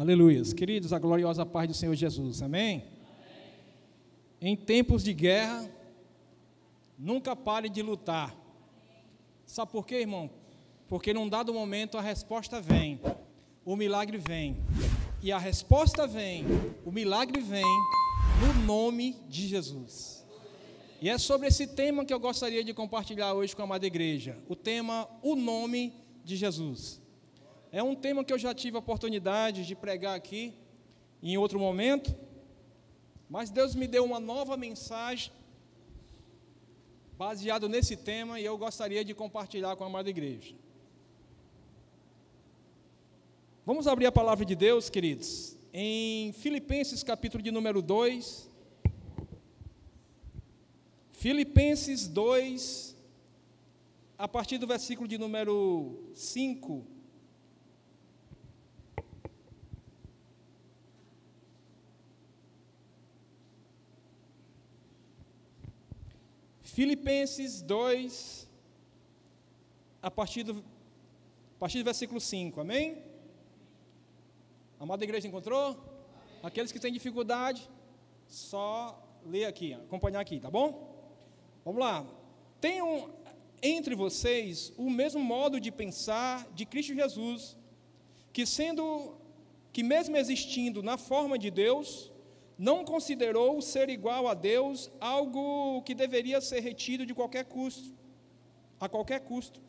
Aleluias. Queridos, a gloriosa paz do Senhor Jesus. Amém? Em tempos de guerra, nunca pare de lutar. Sabe por quê, irmão? Porque num dado momento a resposta vem, o milagre vem. E a resposta vem, o milagre vem, no nome de Jesus. E é sobre esse tema que eu gostaria de compartilhar hoje com a amada igreja. O tema, o nome de Jesus. É um tema que eu já tive a oportunidade de pregar aqui, em outro momento, mas Deus me deu uma nova mensagem, baseado nesse tema, e eu gostaria de compartilhar com a amada igreja. Vamos abrir a palavra de Deus, queridos, em Filipenses capítulo de número 2, Filipenses 2, a partir do versículo de número 5, Filipenses 2, a partir do versículo 5, amém? A amada igreja encontrou? Amém. Aqueles que têm dificuldade, só ler aqui, acompanhar aqui, tá bom? Vamos lá. Tenham entre vocês o mesmo modo de pensar de Cristo Jesus, que mesmo existindo na forma de Deus, não considerou ser igual a Deus algo que deveria ser retido a qualquer custo.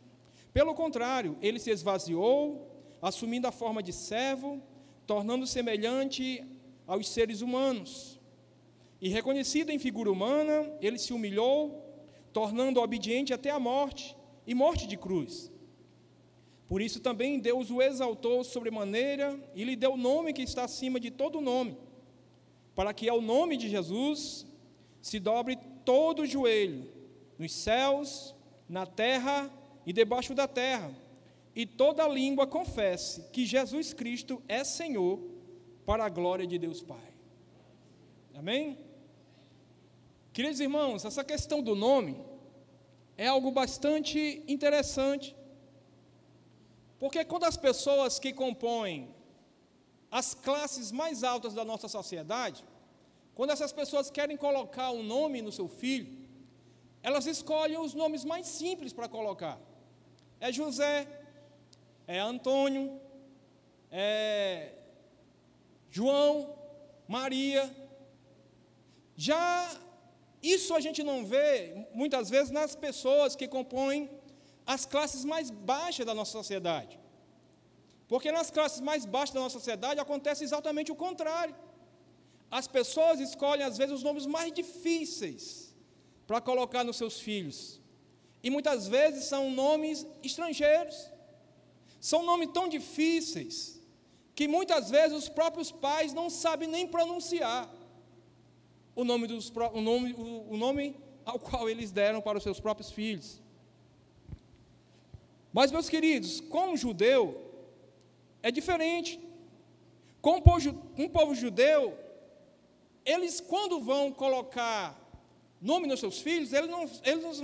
Pelo contrário, ele se esvaziou, assumindo a forma de servo, tornando-se semelhante aos seres humanos. E reconhecido em figura humana, ele se humilhou, tornando obediente até a morte, e morte de cruz. Por isso também Deus o exaltou sobremaneira e lhe deu o nome que está acima de todo nome, para que ao nome de Jesus se dobre todo o joelho, nos céus, na terra e debaixo da terra, e toda língua confesse que Jesus Cristo é Senhor, para a glória de Deus Pai. Amém? Queridos irmãos, essa questão do nome é algo bastante interessante, porque quando as pessoas que compõem as classes mais altas da nossa sociedade, quando essas pessoas querem colocar um nome no seu filho, elas escolhem os nomes mais simples para colocar. É José, é Antônio, é João, Maria. Já isso a gente não vê, muitas vezes, nas pessoas que compõem as classes mais baixas da nossa sociedade. Porque nas classes mais baixas da nossa sociedade acontece exatamente o contrário. As pessoas escolhem, às vezes, os nomes mais difíceis para colocar nos seus filhos. E muitas vezes são nomes estrangeiros. São nomes tão difíceis que muitas vezes os próprios pais não sabem nem pronunciar o nome ao qual eles deram para os seus próprios filhos. Mas, meus queridos, com o judeu é diferente. Com um povo judeu, eles, quando vão colocar nome nos seus filhos, eles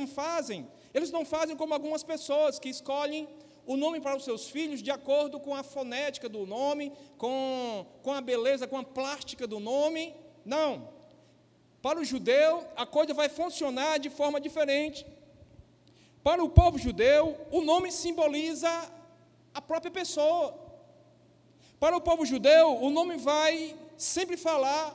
não fazem como algumas pessoas que escolhem o nome para os seus filhos de acordo com a fonética do nome, com a beleza, com a plástica do nome. Não. Para o judeu, a coisa vai funcionar de forma diferente. Para o povo judeu, o nome simboliza a própria pessoa. Para o povo judeu, o nome vai sempre falar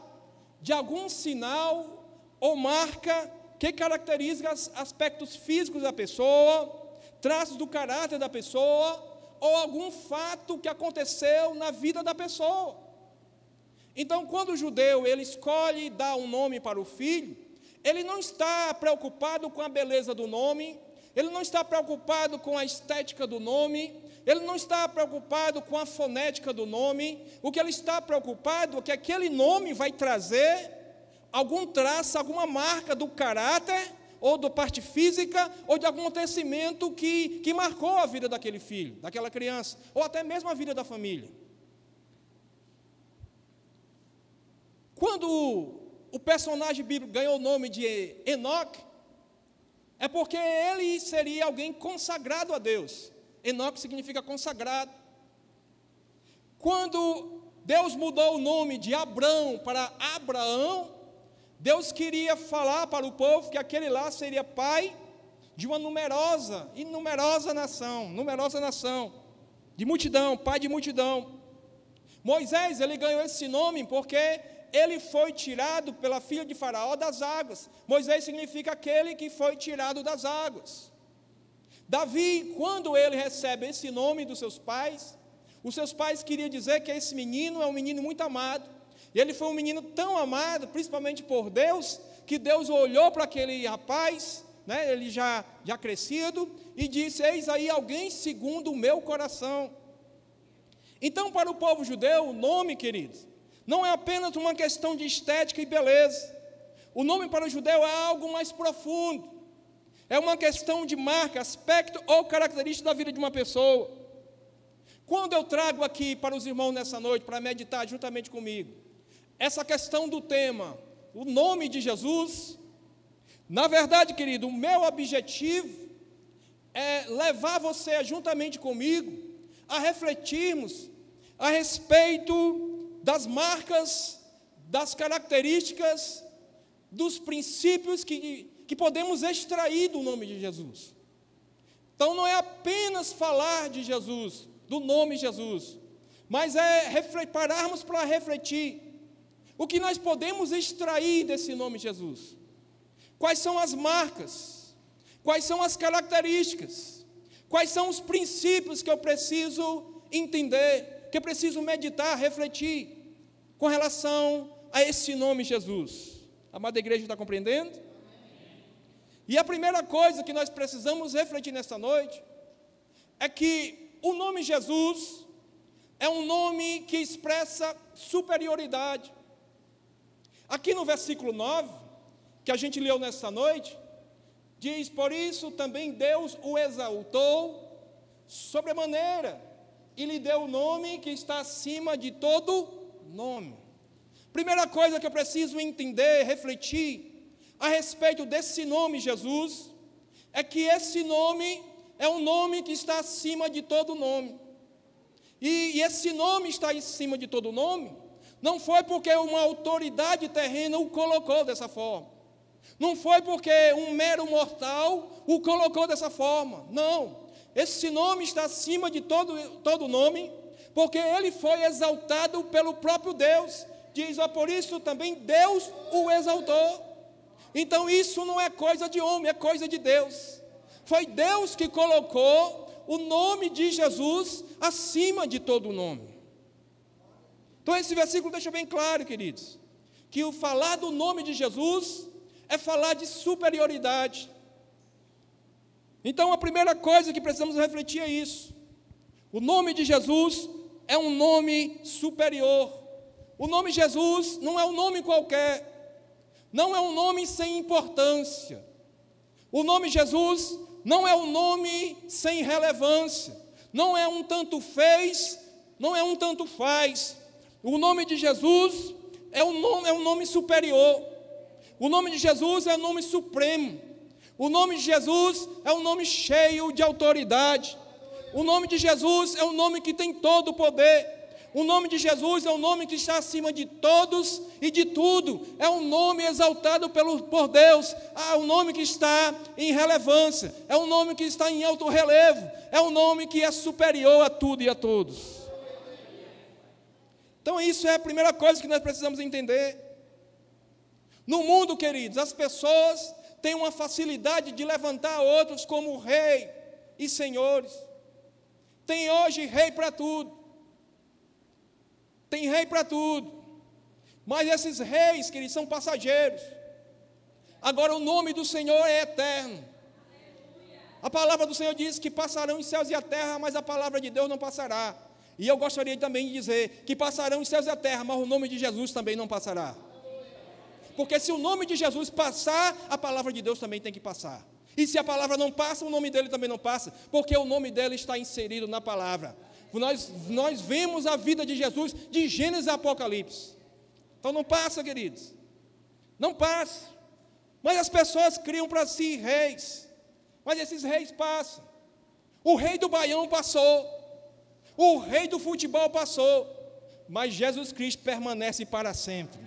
de algum sinal ou marca que caracteriza aspectos físicos da pessoa, traços do caráter da pessoa, ou algum fato que aconteceu na vida da pessoa. Então, quando o judeu ele escolhe dar um nome para o filho, ele não está preocupado com a beleza do nome, ele não está preocupado com a estética do nome, ele não está preocupado com a fonética do nome. O que ele está preocupado é que aquele nome vai trazer algum traço, alguma marca do caráter, ou da parte física, ou de algum acontecimento que marcou a vida daquele filho, daquela criança, ou até mesmo a vida da família. Quando o personagem bíblico ganhou o nome de Enoque, é porque ele seria alguém consagrado a Deus. Enoque significa consagrado. Quando Deus mudou o nome de Abrão para Abraão, Deus queria falar para o povo que aquele lá seria pai de uma numerosa nação, de multidão, pai de multidão. Moisés, ele ganhou esse nome porque ele foi tirado pela filha de Faraó das águas. Moisés significa aquele que foi tirado das águas. Davi, quando ele recebe esse nome dos seus pais, os seus pais queriam dizer que esse menino é um menino muito amado. E ele foi um menino tão amado, principalmente por Deus, que Deus olhou para aquele rapaz, né, ele já crescido, e disse: eis aí alguém segundo o meu coração. Então, para o povo judeu, o nome, queridos, não é apenas uma questão de estética e beleza. O nome para o judeu é algo mais profundo. É uma questão de marca, aspecto ou característica da vida de uma pessoa. Quando eu trago aqui para os irmãos nessa noite, para meditar juntamente comigo, essa questão do tema, o nome de Jesus, na verdade, querido, o meu objetivo é levar você, juntamente comigo, a refletirmos a respeito das marcas, das características, dos princípios que podemos extrair do nome de Jesus. Então, não é apenas falar de Jesus, do nome Jesus, mas pararmos para refletir o que nós podemos extrair desse nome Jesus. Quais são as marcas? Quais são as características? Quais são os princípios que eu preciso entender, que eu preciso meditar, refletir com relação a esse nome Jesus? A amada igreja está compreendendo? E a primeira coisa que nós precisamos refletir nesta noite é que o nome Jesus é um nome que expressa superioridade. Aqui no versículo 9, que a gente leu nesta noite, diz: por isso também Deus o exaltou sobremaneira e lhe deu o nome que está acima de todo nome. Primeira coisa que eu preciso entender, refletir a respeito desse nome Jesus, é que esse nome é um nome que está acima de todo nome. E esse nome está acima de todo nome, não foi porque uma autoridade terrena o colocou dessa forma. Não foi porque um mero mortal o colocou dessa forma. Não. Esse nome está acima de todo nome, porque ele foi exaltado pelo próprio Deus. Diz: por isso também Deus o exaltou. Então isso não é coisa de homem, é coisa de Deus. Foi Deus que colocou o nome de Jesus acima de todo nome. Então esse versículo deixa bem claro, queridos, que o falar do nome de Jesus é falar de superioridade. Então a primeira coisa que precisamos refletir é isso. O nome de Jesus é um nome superior. O nome Jesus não é um nome qualquer. Não é um nome sem importância. O nome Jesus não é um nome sem relevância. Não é um tanto fez, não é um tanto faz. O nome de Jesus é um nome superior. O nome de Jesus é um nome supremo. O nome de Jesus é um nome cheio de autoridade. O nome de Jesus é um nome que tem todo o poder. O nome de Jesus é um nome que está acima de todos e de tudo. É um nome exaltado por Deus. É um nome que está em relevância. É um nome que está em alto relevo. É um nome que é superior a tudo e a todos. Então isso é a primeira coisa que nós precisamos entender. No mundo, queridos, as pessoas têm uma facilidade de levantar outros como rei e senhores. Tem hoje rei para tudo. Tem rei para tudo, mas esses reis, que eles são passageiros. Agora o nome do Senhor é eterno. A palavra do Senhor diz que passarão os céus e a terra, mas a palavra de Deus não passará. E eu gostaria também de dizer que passarão os céus e a terra, mas o nome de Jesus também não passará. Porque se o nome de Jesus passar, a palavra de Deus também tem que passar. E se a palavra não passa, o nome dele também não passa, porque o nome dele está inserido na palavra. Nós vemos a vida de Jesus de Gênesis a Apocalipse. Então não passa, queridos. Não passa. Mas as pessoas criam para si reis. Mas esses reis passam. O rei do Baião passou. O rei do futebol passou. mas Jesus Cristo permanece para sempre.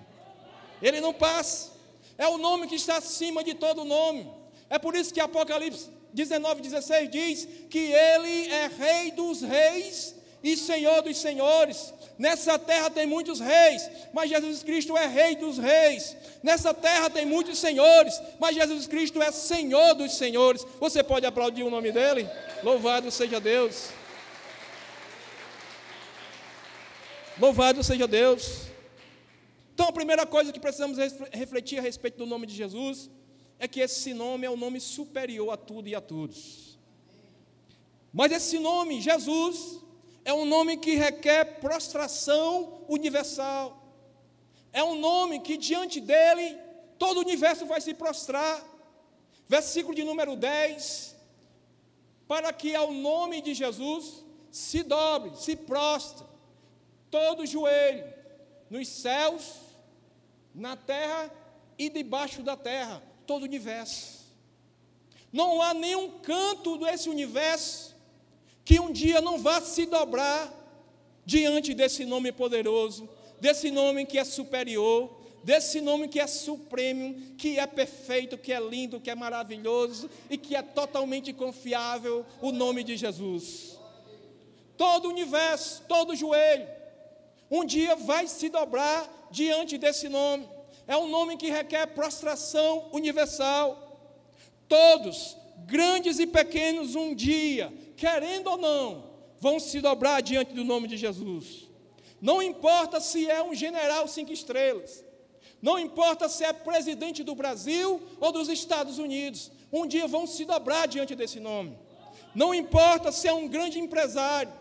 Ele não passa. É o nome que está acima de todo nome. É por isso que Apocalipse 19:16 diz que Ele é Rei dos reis e Senhor dos senhores. Nessa terra tem muitos reis, mas Jesus Cristo é Rei dos reis. Nessa terra tem muitos senhores, mas Jesus Cristo é Senhor dos senhores. Você pode aplaudir o nome dele? Louvado seja Deus. Louvado seja Deus. Então a primeira coisa que precisamos refletir a respeito do nome de Jesus é que esse nome é um nome superior a tudo e a todos. Mas esse nome, Jesus, é um nome que requer prostração universal. É um nome que diante dele todo o universo vai se prostrar. Versículo de número 10. Para que ao nome de Jesus se dobre, se prostre todo joelho, nos céus, na terra e debaixo da terra, todo o universo. Não há nenhum canto desse universo que um dia não vá se dobrar diante desse nome poderoso, desse nome que é superior, desse nome que é supremo, que é perfeito, que é lindo, que é maravilhoso e que é totalmente confiável, o nome de Jesus. Todo o universo, todo o joelho, um dia vai se dobrar diante desse nome. É um nome que requer prostração universal. Todos, grandes e pequenos, um dia, querendo ou não, vão se dobrar diante do nome de Jesus. Não importa se é um general 5 estrelas, não importa se é presidente do Brasil ou dos Estados Unidos, um dia vão se dobrar diante desse nome. Não importa se é um grande empresário,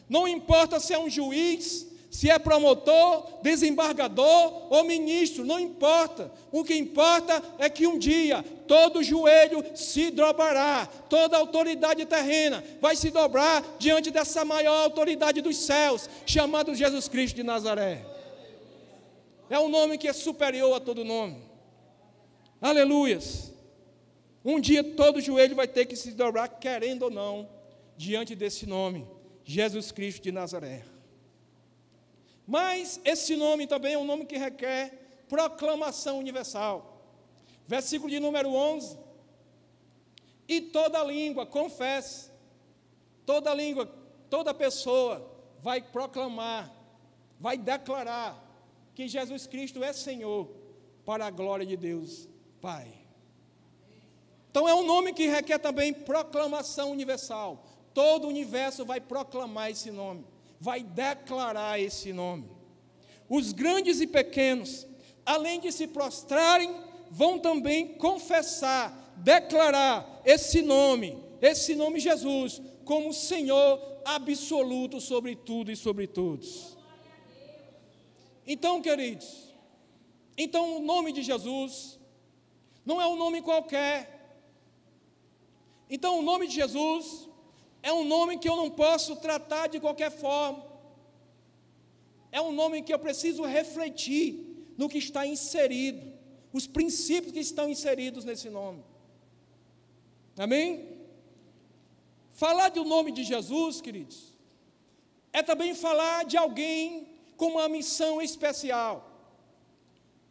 não importa se é um juiz, se é promotor, desembargador ou ministro, não importa. O que importa é que um dia todo joelho se dobrará, toda autoridade terrena vai se dobrar diante dessa maior autoridade dos céus, chamado Jesus Cristo de Nazaré. É um nome que é superior a todo nome. Aleluias. Um dia todo joelho vai ter que se dobrar, querendo ou não, diante desse nome, Jesus Cristo de Nazaré. Mas esse nome também é um nome que requer proclamação universal. Versículo de número 11. E toda língua confesse, toda língua, toda pessoa vai proclamar, vai declarar que Jesus Cristo é Senhor, para a glória de Deus Pai. Então é um nome que requer também proclamação universal. Todo o universo vai proclamar esse nome, vai declarar esse nome. Os grandes e pequenos, além de se prostrarem, vão também confessar, declarar esse nome Jesus, como Senhor absoluto sobre tudo e sobre todos. Então, queridos, o nome de Jesus não é um nome qualquer. Então, o nome de Jesus é um nome que eu não posso tratar de qualquer forma. É um nome que eu preciso refletir no que está inserido, os princípios que estão inseridos nesse nome. Amém? Falar do nome de Jesus, queridos, é também falar de alguém com uma missão especial.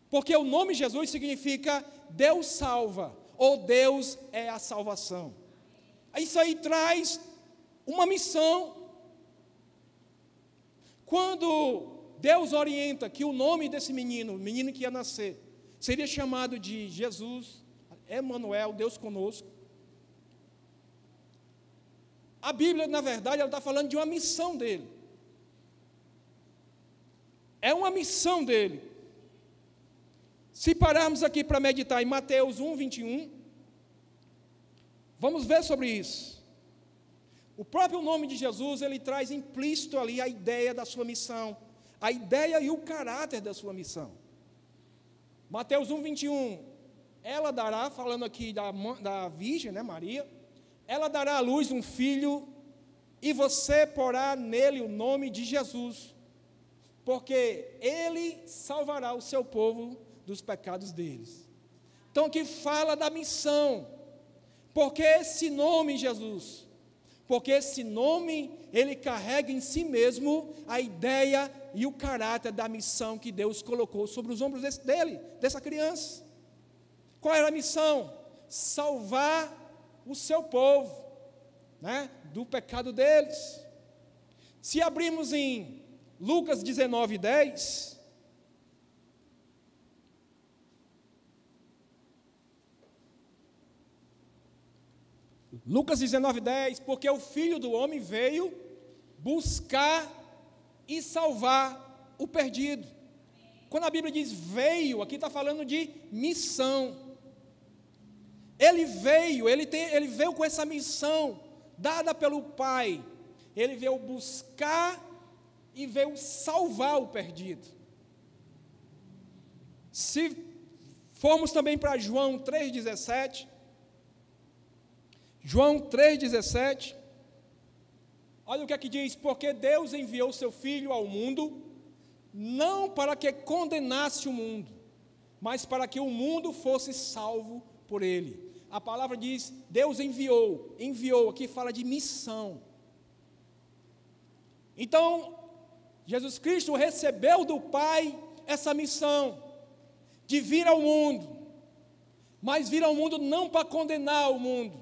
Porque o nome Jesus significa Deus salva, ou Deus é a salvação. Isso aí traz uma missão. Quando Deus orienta que o nome desse menino, o menino que ia nascer, seria chamado de Jesus, Emanuel, Deus conosco. A Bíblia, na verdade, ela está falando de uma missão dele. É uma missão dele. Se pararmos aqui para meditar em Mateus 1, 21, vamos ver sobre isso. O próprio nome de Jesus, ele traz implícito ali a ideia da sua missão, a ideia e o caráter da sua missão. Mateus 1, 21, ela dará, falando aqui da Virgem, né, Maria, ela dará à luz um filho e você porá nele o nome de Jesus, porque ele salvará o seu povo dos pecados deles. Então aqui fala da missão, porque esse nome Jesus, porque esse nome, ele carrega em si mesmo a ideia e o caráter da missão que Deus colocou sobre os ombros dessa criança. Qual era a missão? Salvar o seu povo, do pecado deles. Se abrirmos em Lucas 19:10, Lucas 19:10, porque o Filho do Homem veio buscar e salvar o perdido. Quando a Bíblia diz veio, aqui está falando de missão. Ele veio com essa missão dada pelo Pai. Ele veio buscar e veio salvar o perdido. Se formos também para João 3,17, João 3,17, olha o que aqui diz: porque Deus enviou o seu Filho ao mundo, não para que condenasse o mundo, mas para que o mundo fosse salvo por ele. A palavra diz, Deus enviou, aqui fala de missão. Então, Jesus Cristo recebeu do Pai essa missão, de vir ao mundo, mas vir ao mundo não para condenar o mundo,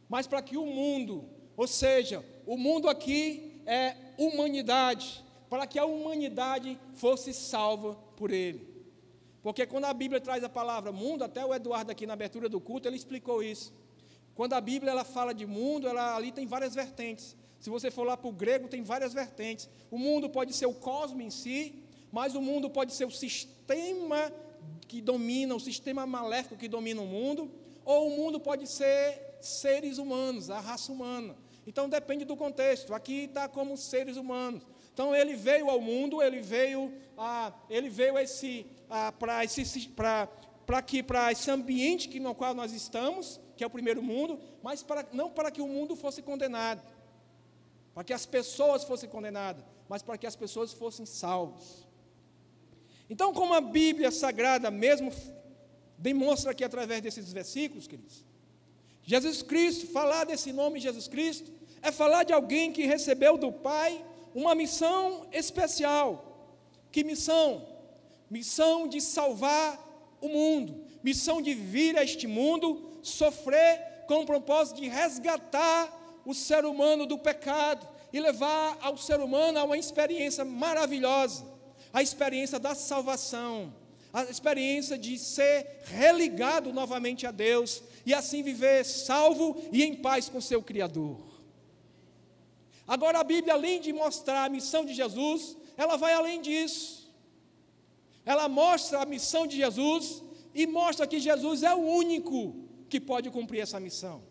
mas para que o mundo, ou seja, o mundo aqui é humanidade, para que a humanidade fosse salva por ele. Porque quando a Bíblia traz a palavra mundo, até o Eduardo aqui na abertura do culto, ele explicou isso. Quando a Bíblia ela fala de mundo, ali tem várias vertentes. Se você for lá para o grego, tem várias vertentes. O mundo pode ser o cosmos em si, mas o mundo pode ser o sistema que domina, o sistema maléfico que domina o mundo, ou o mundo pode ser seres humanos, a raça humana. Então depende do contexto. Aqui está como seres humanos. Então ele veio ao mundo, ele veio para esse ambiente no qual nós estamos, que é o primeiro mundo, mas não para que o mundo fosse condenado, para que as pessoas fossem condenadas, mas para que as pessoas fossem salvas. Então, como a Bíblia Sagrada mesmo demonstra aqui através desses versículos, queridos, Jesus Cristo, falar desse nome Jesus Cristo, é falar de alguém que recebeu do Pai uma missão especial. Que missão? Missão de salvar o mundo, missão de vir a este mundo, sofrer com o propósito de resgatar o ser humano do pecado e levar ao ser humano a uma experiência maravilhosa, a experiência da salvação, a experiência de ser religado novamente a Deus e assim viver salvo e em paz com seu Criador. Agora a Bíblia, além de mostrar a missão de Jesus, ela vai além disso. Ela mostra a missão de Jesus e mostra que Jesus é o único que pode cumprir essa missão.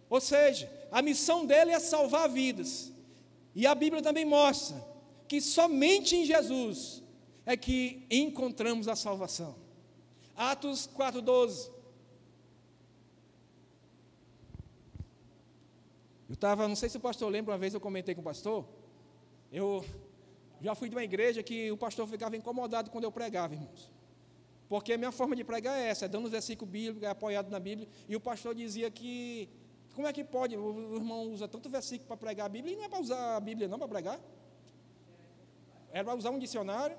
Ou seja, a missão dele é salvar vidas. E a Bíblia também mostra que somente em Jesus é que encontramos a salvação. Atos 4:12. Não sei se o pastor lembra, uma vez eu comentei com o pastor, eu já fui de uma igreja que o pastor ficava incomodado quando eu pregava, irmãos. Porque a minha forma de pregar é essa, é dando os versículos bíblicos, é apoiado na Bíblia, e o pastor dizia que, como é que pode, o irmão usa tanto versículo para pregar a Bíblia, e não é para usar a Bíblia não para pregar? Era para usar um dicionário.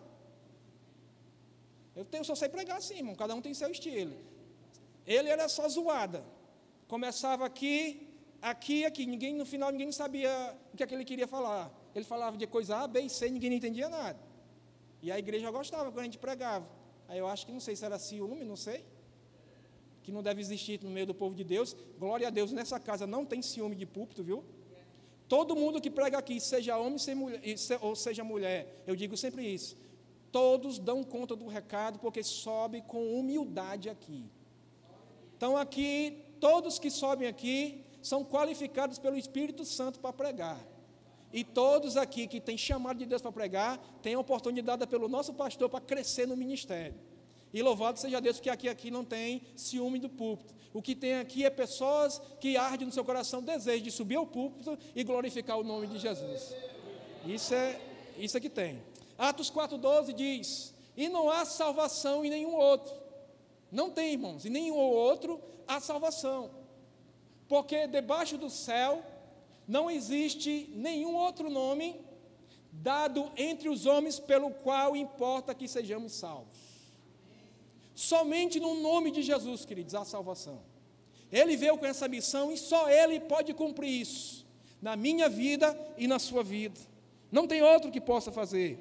Eu só sei pregar assim, irmão, cada um tem seu estilo. Ele era só zoada, começava aqui, no final ninguém sabia o que é que ele queria falar. Ele falava de coisa A, B e C, ninguém entendia nada. E a igreja gostava quando a gente pregava. Aí eu acho que, não sei se era ciúme, não sei, que não deve existir no meio do povo de Deus. Glória a Deus, nessa casa não tem ciúme de púlpito, viu? Todo mundo que prega aqui, seja homem ou seja mulher, eu digo sempre isso, todos dão conta do recado, porque sobe com humildade aqui. Então aqui, todos que sobem aqui, são qualificados pelo Espírito Santo para pregar. E todos aqui que têm chamado de Deus para pregar, têm a oportunidade dada pelo nosso pastor para crescer no ministério. E louvado seja Deus, porque aqui não tem ciúme do púlpito. O que tem aqui é pessoas que ardem no seu coração desejo de subir ao púlpito e glorificar o nome de Jesus. Isso é que tem. Atos 4:12 diz, e não há salvação em nenhum outro. Não tem, irmãos, em nenhum outro há salvação. Porque debaixo do céu Não existe nenhum outro nome dado entre os homens pelo qual importa que sejamos salvos. Somente no nome de Jesus, queridos, há salvação. Ele veio com essa missão e só Ele pode cumprir isso, na minha vida e na sua vida. Não tem outro que possa fazer.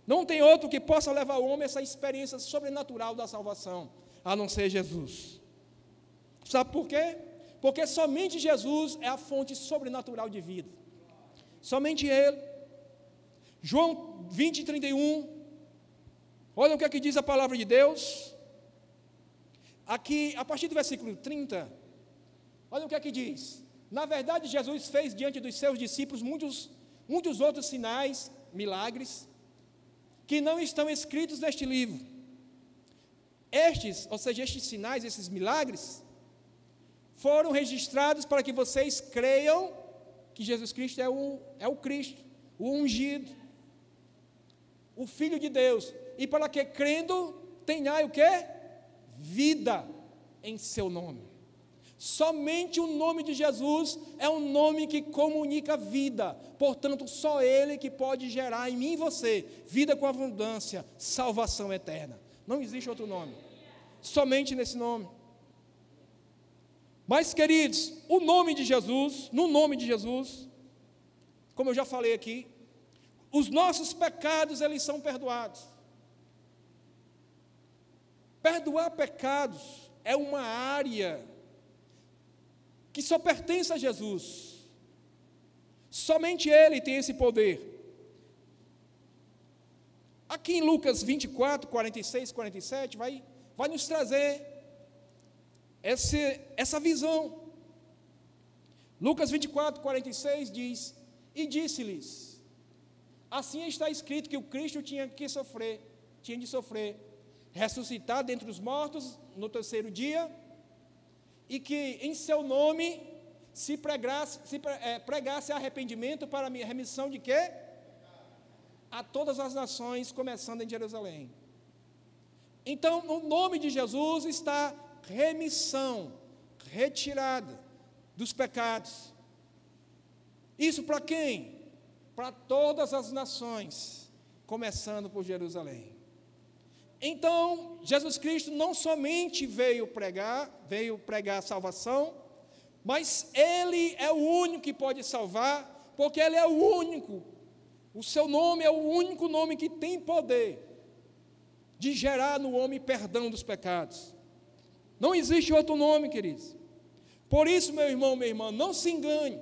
Não tem outro que possa levar o homem a essa experiência sobrenatural da salvação, a não ser Jesus. Sabe por quê? Porque somente Jesus é a fonte sobrenatural de vida. Somente Ele. João 20, 31. Olha o que aqui diz a palavra de Deus. Aqui, a partir do versículo 30, olha o que aqui diz. Na verdade, Jesus fez diante dos seus discípulos muitos outros sinais, milagres, que não estão escritos neste livro. Estes sinais, esses milagres, foram registrados para que vocês creiam que Jesus Cristo é o Cristo, o ungido, o Filho de Deus, e para que crendo tenhai o quê? Vida em seu nome. Somente o nome de Jesus é um nome que comunica vida, portanto, só Ele que pode gerar em mim e você vida com abundância, salvação eterna. Não existe outro nome, somente nesse nome. Mas, queridos, no nome de Jesus, como eu já falei aqui, os nossos pecados, eles são perdoados. Perdoar pecados é uma área que só pertence a Jesus. Somente Ele tem esse poder. Aqui em Lucas 24, 46, 47, vai nos trazer essa visão. Lucas 24, 46 diz: e disse-lhes, assim está escrito que o Cristo tinha de sofrer, ressuscitar dentre os mortos no terceiro dia, e que em seu nome se pregasse arrependimento para a remissão de quê? A todas as nações, começando em Jerusalém. Então, no nome de Jesus está remissão, retirada dos pecados. Isso para quem? Para todas as nações, começando por Jerusalém. Então, Jesus Cristo não somente veio pregar a salvação, mas Ele é o único que pode salvar, porque Ele é o único, o seu nome é o único nome que tem poder de gerar no homem perdão dos pecados. Não existe outro nome, queridos. Por isso, meu irmão, minha irmã, não se engane,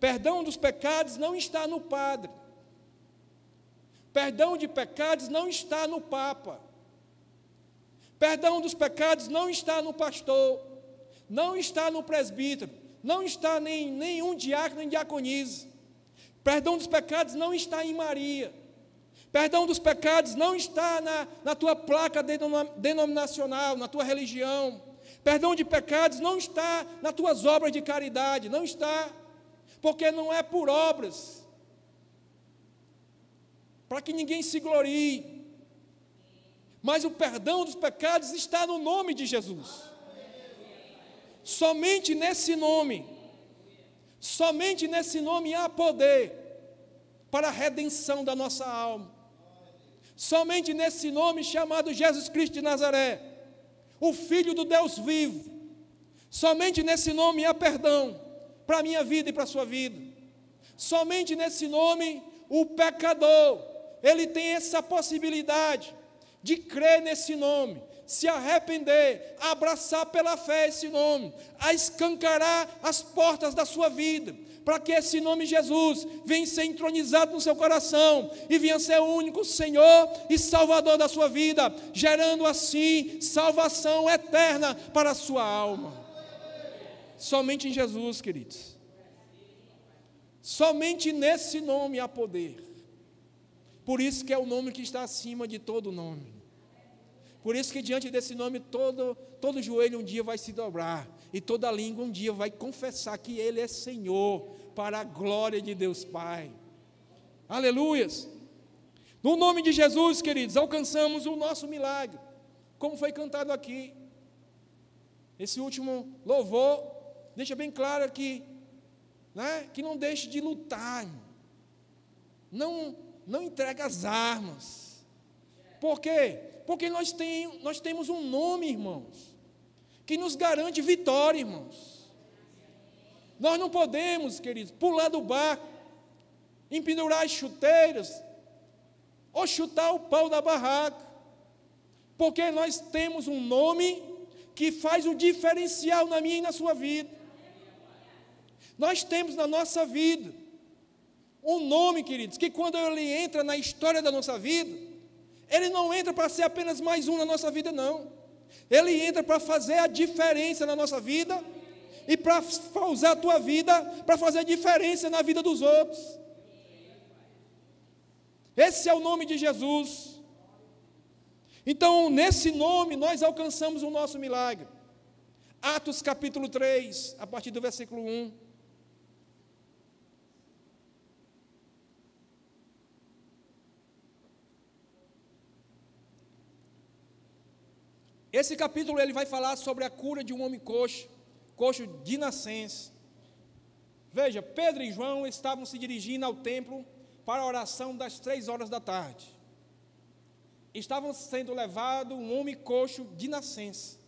perdão dos pecados não está no padre. Perdão de pecados não está no Papa. Perdão dos pecados não está no pastor, não está no presbítero, não está em nenhum diácono nem diaconisa. Perdão dos pecados não está em Maria. Perdão dos pecados não está na tua placa denominacional, na tua religião. Perdão de pecados não está nas tuas obras de caridade, não está, porque não é por obras, para que ninguém se glorie, mas o perdão dos pecados está no nome de Jesus. Somente nesse nome há poder para a redenção da nossa alma. Somente nesse nome chamado Jesus Cristo de Nazaré, o Filho do Deus vivo, somente nesse nome há perdão para a minha vida e para a sua vida. Somente nesse nome o pecador, ele tem essa possibilidade de crer nesse nome, se arrepender, abraçar pela fé esse nome, a escancarar as portas da sua vida, para que esse nome Jesus venha ser entronizado no seu coração e venha ser o único Senhor e Salvador da sua vida, gerando assim salvação eterna para a sua alma. Somente em Jesus, queridos. Somente nesse nome há poder. Por isso que é o nome que está acima de todo nome. Por isso que diante desse nome todo joelho um dia vai se dobrar, e toda língua um dia vai confessar que Ele é Senhor, para a glória de Deus Pai. Aleluias! No nome de Jesus, queridos, alcançamos o nosso milagre, como foi cantado aqui. Esse último louvor deixa bem claro que, né, que não deixe de lutar, irmão. Não entregue as armas. Por quê? Porque nós temos um nome, irmãos, que nos garante vitória, irmãos. Nós não podemos, queridos, pular do barco, empendurar as chuteiras, ou chutar o pau da barraca, porque nós temos um nome que faz o diferencial na minha e na sua vida. Nós temos na nossa vida um nome, queridos, que quando ele entra na história da nossa vida, ele não entra para ser apenas mais um na nossa vida, não. Ele entra para fazer a diferença na nossa vida e para usar a tua vida para fazer a diferença na vida dos outros. Esse é o nome de Jesus. Então, nesse nome, nós alcançamos o nosso milagre. Atos capítulo 3, a partir do versículo 1. Esse capítulo ele vai falar sobre a cura de um homem coxo de nascença. Veja, Pedro e João estavam se dirigindo ao templo para a oração das 3 horas da tarde. Estavam sendo levado um homem coxo de nascença,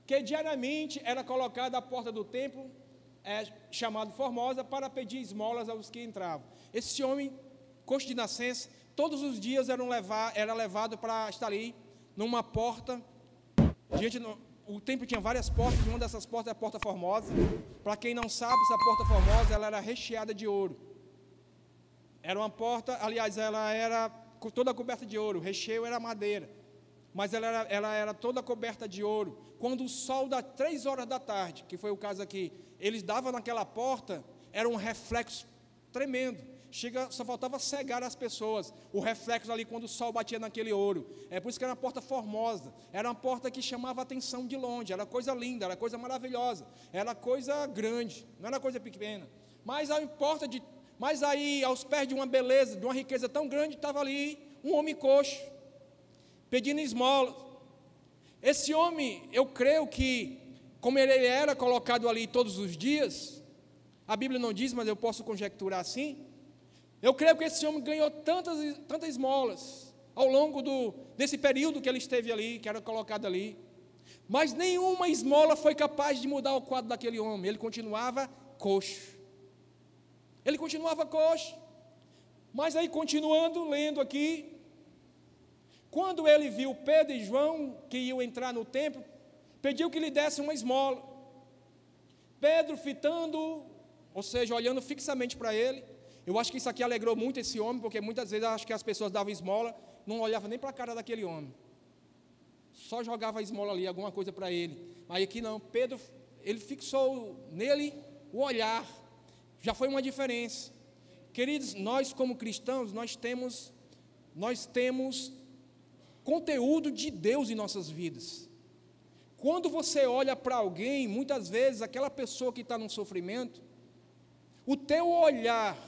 que diariamente era colocado à porta do templo, chamado Formosa, para pedir esmolas aos que entravam. Esse homem coxo de nascença, todos os dias era levado para estar ali, numa porta, o templo tinha várias portas, e uma dessas portas é a Porta Formosa. Para quem não sabe, essa Porta Formosa ela era recheada de ouro. Era uma porta, aliás, ela era toda coberta de ouro, o recheio era madeira, mas ela era toda coberta de ouro. Quando o sol das 3 horas da tarde, que foi o caso aqui, eles davam naquela porta, era um reflexo tremendo. Só faltava cegar as pessoas, o reflexo ali quando o sol batia naquele ouro. É por isso que era uma porta formosa, era uma porta que chamava a atenção de longe, era coisa linda, era coisa maravilhosa, era coisa grande, não era coisa pequena. Mas aí, aos pés de uma beleza, de uma riqueza tão grande, estava ali um homem coxo, pedindo esmola. Esse homem, eu creio que, como ele era colocado ali todos os dias, a Bíblia não diz, mas eu posso conjecturar assim, eu creio que esse homem ganhou tantas esmolas ao longo desse período que ele esteve ali, que era colocado ali, mas nenhuma esmola foi capaz de mudar o quadro daquele homem. Ele continuava coxo. Mas aí, continuando, lendo aqui, quando ele viu Pedro e João, que iam entrar no templo, pediu que lhe desse uma esmola. Pedro, fitando, ou seja, olhando fixamente para ele. Eu acho que isso aqui alegrou muito esse homem, porque muitas vezes eu acho que as pessoas davam esmola, não olhavam nem para a cara daquele homem, só jogava a esmola ali, alguma coisa para ele. Mas aqui não, Pedro, ele fixou nele o olhar, já foi uma diferença. Queridos, nós como cristãos, nós temos conteúdo de Deus em nossas vidas. Quando você olha para alguém, muitas vezes aquela pessoa que está num sofrimento, o teu olhar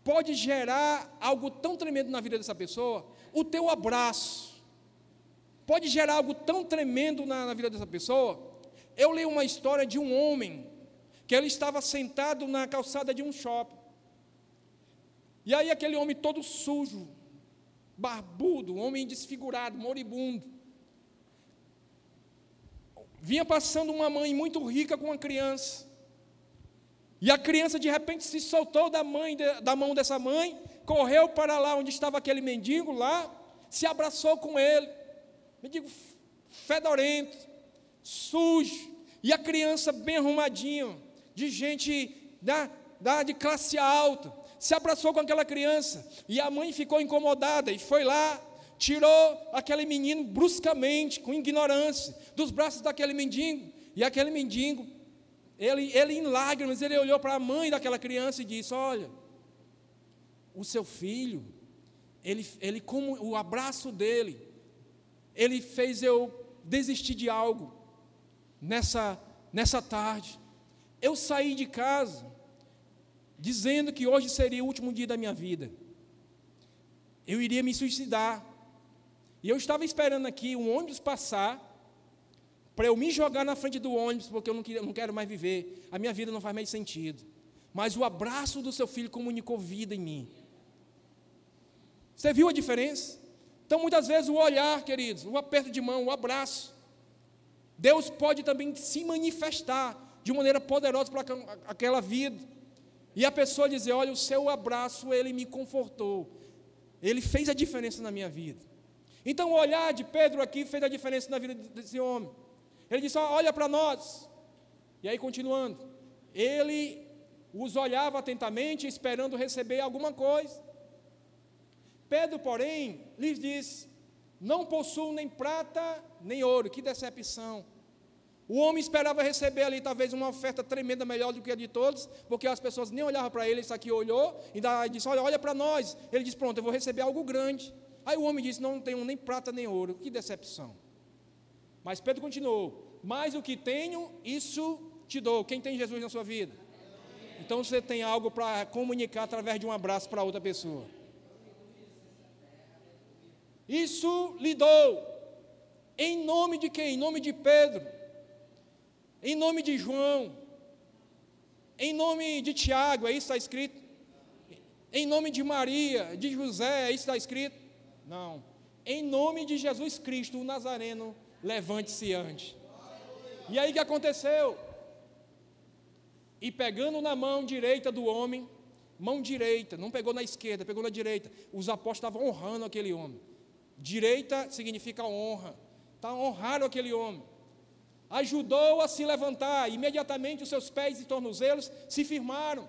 pode gerar algo tão tremendo na vida dessa pessoa. O teu abraço pode gerar algo tão tremendo na vida dessa pessoa. Eu li uma história de um homem que ele estava sentado na calçada de um shopping. E aí aquele homem todo sujo, barbudo, um homem desfigurado, moribundo, vinha passando uma mãe muito rica com uma criança. E a criança de repente se soltou da mão dessa mãe, correu para lá onde estava aquele mendigo lá, se abraçou com ele, mendigo fedorento, sujo, e a criança bem arrumadinha, de gente de classe alta, se abraçou com aquela criança, e a mãe ficou incomodada, e foi lá, tirou aquele menino bruscamente, com ignorância, dos braços daquele mendigo, e aquele mendigo, ele em lágrimas, ele olhou para a mãe daquela criança e disse: olha, o seu filho, ele como o abraço dele, ele fez eu desistir de algo nessa tarde. Eu saí de casa dizendo que hoje seria o último dia da minha vida. Eu iria me suicidar. E eu estava esperando aqui um ônibus passar para eu me jogar na frente do ônibus, porque eu não quero mais viver, a minha vida não faz mais sentido. Mas o abraço do seu filho comunicou vida em mim. Você viu a diferença? Então, muitas vezes, o olhar, queridos, o aperto de mão, o abraço, Deus pode também se manifestar de uma maneira poderosa para aquela vida. E a pessoa dizer, olha, o seu abraço, ele me confortou. Ele fez a diferença na minha vida. Então, o olhar de Pedro aqui fez a diferença na vida desse homem. Ele disse, olha para nós. E aí, continuando, ele os olhava atentamente, esperando receber alguma coisa. Pedro, porém, lhes disse, não possuo nem prata, nem ouro. Que decepção. O homem esperava receber ali, talvez, uma oferta tremenda, melhor do que a de todos, porque as pessoas nem olhavam para ele, isso aqui olhou, e disse, olha para nós. Ele disse, pronto, eu vou receber algo grande. Aí o homem disse, não tenho nem prata, nem ouro. Que decepção. Mas Pedro continuou, mas o que tenho, isso te dou. Quem tem Jesus na sua vida? Então você tem algo para comunicar através de um abraço para outra pessoa. Isso lhe dou. Em nome de quem? Em nome de Pedro. Em nome de João. Em nome de Tiago, é isso que está escrito? Em nome de Maria, de José, é isso que está escrito? Não. Em nome de Jesus Cristo, o Nazareno, levante-se ante. E aí o que aconteceu? E pegando na mão direita do homem, mão direita, não pegou na esquerda, pegou na direita. Os apóstolos estavam honrando aquele homem. Direita significa honra. Honraram aquele homem. Ajudou a se levantar. Imediatamente os seus pés e tornozelos se firmaram.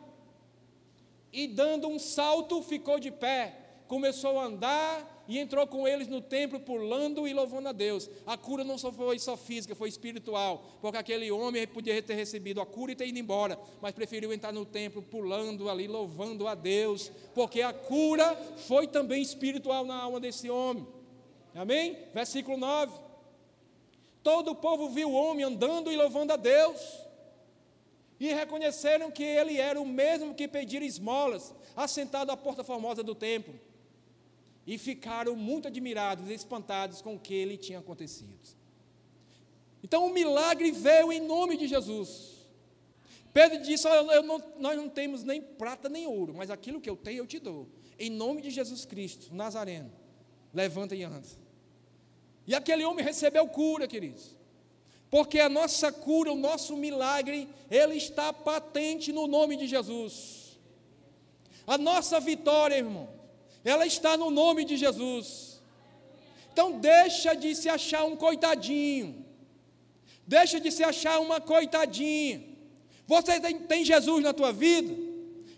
E dando um salto, ficou de pé. Começou a andar e entrou com eles no templo, pulando e louvando a Deus. A cura não foi só física, foi espiritual, porque aquele homem podia ter recebido a cura e ter ido embora, mas preferiu entrar no templo, pulando ali, louvando a Deus, porque a cura foi também espiritual na alma desse homem. Amém? Versículo 9. Todo o povo viu o homem andando e louvando a Deus, e reconheceram que ele era o mesmo que pedira esmolas, assentado à porta formosa do templo. E ficaram muito admirados e espantados com o que lhe tinha acontecido. Então o milagre veio em nome de Jesus. Pedro disse, nós não temos nem prata nem ouro, mas aquilo que eu tenho eu te dou. Em nome de Jesus Cristo, Nazareno, levanta e anda. E aquele homem recebeu cura, queridos. Porque a nossa cura, o nosso milagre, ele está patente no nome de Jesus. A nossa vitória, irmão, ela está no nome de Jesus. Então deixa de se achar um coitadinho. Deixa de se achar uma coitadinha. Você tem Jesus na tua vida,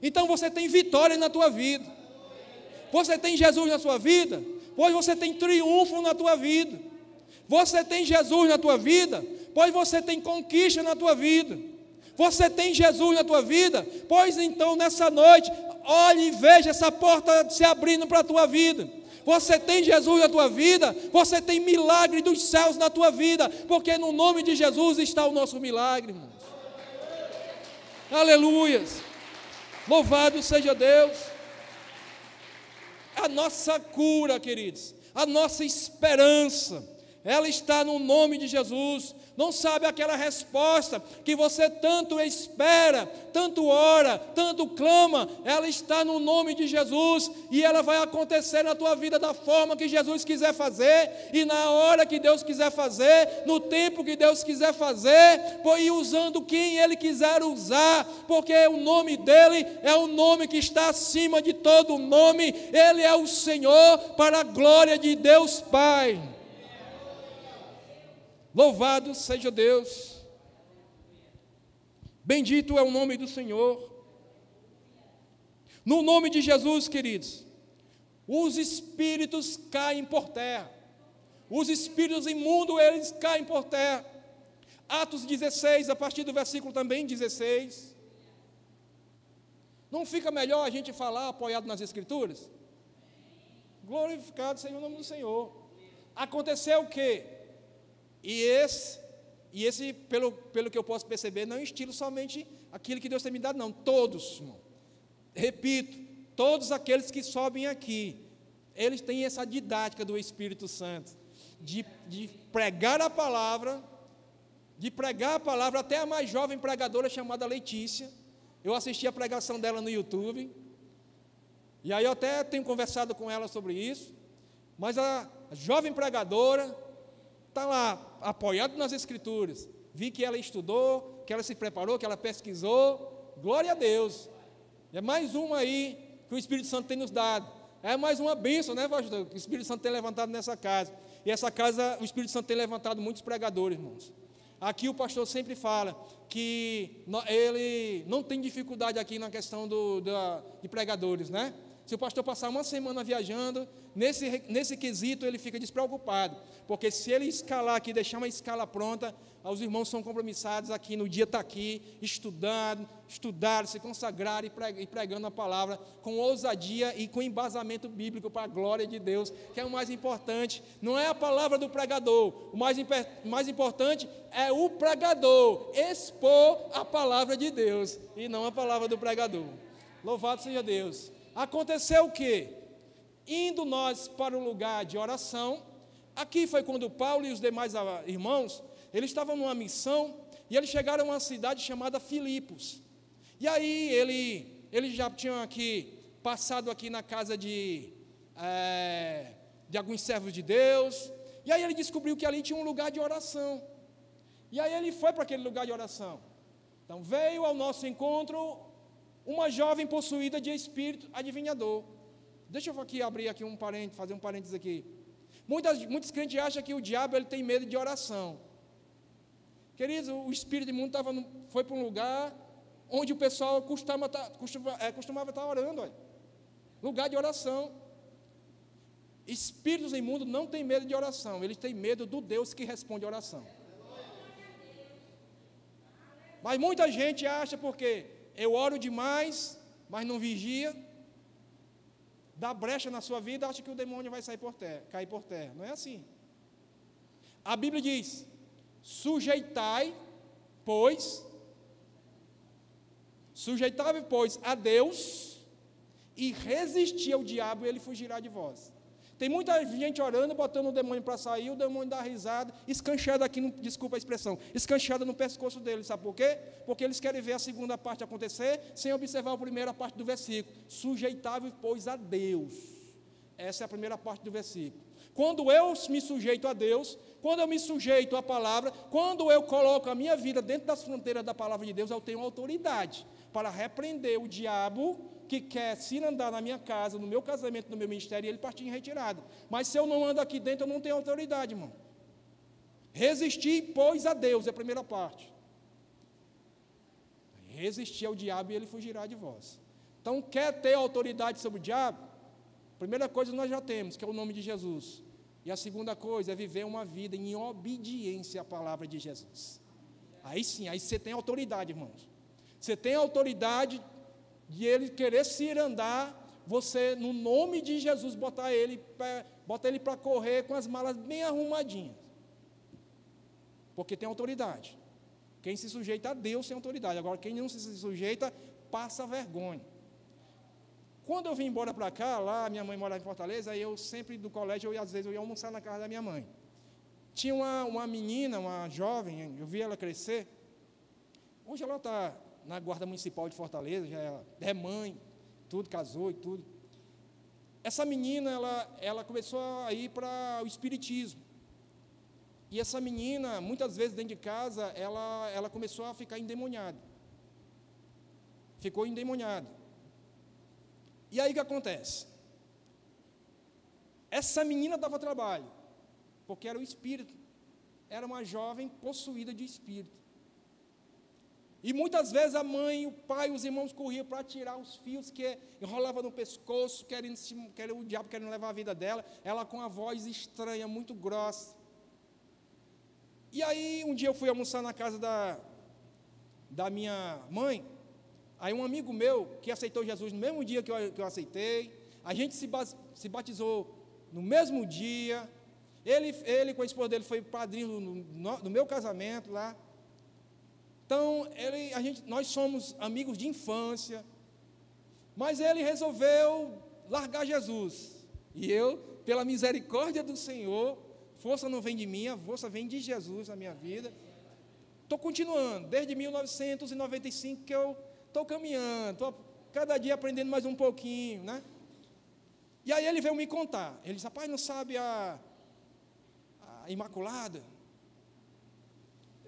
então você tem vitória na tua vida. Você tem Jesus na sua vida, pois você tem triunfo na tua vida. Você tem Jesus na tua vida, pois você tem conquista na tua vida. Você tem Jesus na tua vida, pois então nessa noite, olhe e veja essa porta se abrindo para a tua vida. Você tem Jesus na tua vida, você tem milagre dos céus na tua vida, porque no nome de Jesus está o nosso milagre, irmãos. Aleluias, louvado seja Deus. A nossa cura, queridos, a nossa esperança, ela está no nome de Jesus. Não sabe aquela resposta que você tanto espera, tanto ora, tanto clama, ela está no nome de Jesus, e ela vai acontecer na tua vida da forma que Jesus quiser fazer, e na hora que Deus quiser fazer, no tempo que Deus quiser fazer, e usando quem Ele quiser usar, porque o nome dEle é o nome que está acima de todo nome. Ele é o Senhor, para a glória de Deus Pai. Louvado seja Deus. Bendito é o nome do Senhor. No nome de Jesus, queridos, os espíritos caem por terra. Os espíritos imundos, eles caem por terra. Atos 16, a partir do versículo também 16. Não fica melhor a gente falar apoiado nas Escrituras? Glorificado seja o nome do Senhor. Aconteceu o quê? E esse pelo que eu posso perceber, não é um estilo somente aquilo que Deus tem me dado, não. Todos, irmão. Repito, todos aqueles que sobem aqui, eles têm essa didática do Espírito Santo, de pregar a palavra de pregar a palavra, até a mais jovem pregadora chamada Letícia. Eu assisti a pregação dela no YouTube, e aí eu até tenho conversado com ela sobre isso, mas a jovem pregadora está lá, apoiada nas Escrituras. Vi que ela estudou, que ela se preparou, que ela pesquisou, glória a Deus. É mais uma aí que o Espírito Santo tem nos dado. É mais uma bênção, né, pastor, que o Espírito Santo tem levantado nessa casa. E essa casa, o Espírito Santo tem levantado muitos pregadores, irmãos. Aqui o pastor sempre fala que ele não tem dificuldade aqui na questão de pregadores, né? Se o pastor passar uma semana viajando, nesse quesito ele fica despreocupado, porque se ele escalar aqui, deixar uma escala pronta, os irmãos são compromissados aqui, no dia está aqui, estudar, se consagrar e pregando a palavra com ousadia e com embasamento bíblico para a glória de Deus, que é o mais importante. Não é a palavra do pregador, o mais importante é o pregador expor a palavra de Deus e não a palavra do pregador. Louvado seja Deus. Aconteceu o quê? Indo nós para o lugar de oração, aqui foi quando Paulo e os demais irmãos, eles estavam numa missão, e eles chegaram a uma cidade chamada Filipos. E aí eles já tinham aqui, passado aqui na casa de alguns servos de Deus, e aí ele descobriu que ali tinha um lugar de oração. E aí ele foi para aquele lugar de oração. Então veio ao nosso encontro uma jovem possuída de espírito adivinhador. Deixa eu abrir aqui um parênteses, fazer um parênteses aqui. Muitos crentes acham que o diabo ele tem medo de oração. Queridos, o espírito imundo foi para um lugar onde o pessoal costumava estar orando. Olha. Lugar de oração. Espíritos imundos não têm medo de oração, eles têm medo do Deus que responde a oração. Mas muita gente acha porque eu oro demais, mas não vigia, dá brecha na sua vida, acha que o demônio vai cair por terra. Não é assim. A Bíblia diz: sujeitai, pois, a Deus e resisti ao diabo e ele fugirá de vós. Tem muita gente orando, botando o demônio para sair, o demônio dá risada, escanchada aqui, desculpa a expressão, escanchada no pescoço dele, sabe por quê? Porque eles querem ver a segunda parte acontecer, sem observar a primeira parte do versículo. Sujeitável, pois, a Deus. Essa é a primeira parte do versículo. Quando eu me sujeito a Deus, quando eu me sujeito à palavra, quando eu coloco a minha vida dentro das fronteiras da palavra de Deus, eu tenho autoridade para repreender o diabo que quer se andar na minha casa, no meu casamento, no meu ministério, e ele partir em retirada. Mas se eu não ando aqui dentro, eu não tenho autoridade, irmão. Resistir, pois, a Deus, é a primeira parte. Resistir ao diabo e ele fugirá de vós. Então, quer ter autoridade sobre o diabo? Primeira coisa nós já temos, que é o nome de Jesus. E a segunda coisa é viver uma vida em obediência à palavra de Jesus. Aí sim, aí você tem autoridade, irmãos. Você tem autoridade de ele querer se ir andar, você, no nome de Jesus, bota ele para correr com as malas bem arrumadinhas. Porque tem autoridade. Quem se sujeita a Deus tem autoridade. Agora, quem não se sujeita, passa vergonha. Quando eu vim embora para cá, lá, minha mãe morava em Fortaleza, aí eu sempre, do colégio, às vezes eu ia almoçar na casa da minha mãe. Tinha uma menina, uma jovem, eu vi ela crescer. Hoje ela está na Guarda Municipal de Fortaleza, já é mãe, tudo, casou e tudo. Essa menina, ela começou a ir para o espiritismo. E essa menina, muitas vezes dentro de casa, ela começou a ficar endemoniada. Ficou endemoniada. E aí o que acontece? Essa menina dava trabalho, porque era o espírito. Era uma jovem possuída de espírito. E muitas vezes a mãe, o pai, os irmãos corriam para tirar os fios que enrolavam no pescoço, o diabo querendo levar a vida dela, ela com a voz estranha, muito grossa. E aí, um dia eu fui almoçar na casa da minha mãe, aí um amigo meu, que aceitou Jesus no mesmo dia que eu aceitei, a gente se batizou no mesmo dia, ele com a esposa dele foi padrinho no meu casamento lá. Então, nós somos amigos de infância, mas ele resolveu largar Jesus. E eu, pela misericórdia do Senhor, força não vem de mim, a força vem de Jesus na minha vida. estou continuando, desde 1995 que eu estou caminhando, estou cada dia aprendendo mais um pouquinho, né? E aí ele veio me contar, ele disse, rapaz, não sabe a Imaculada?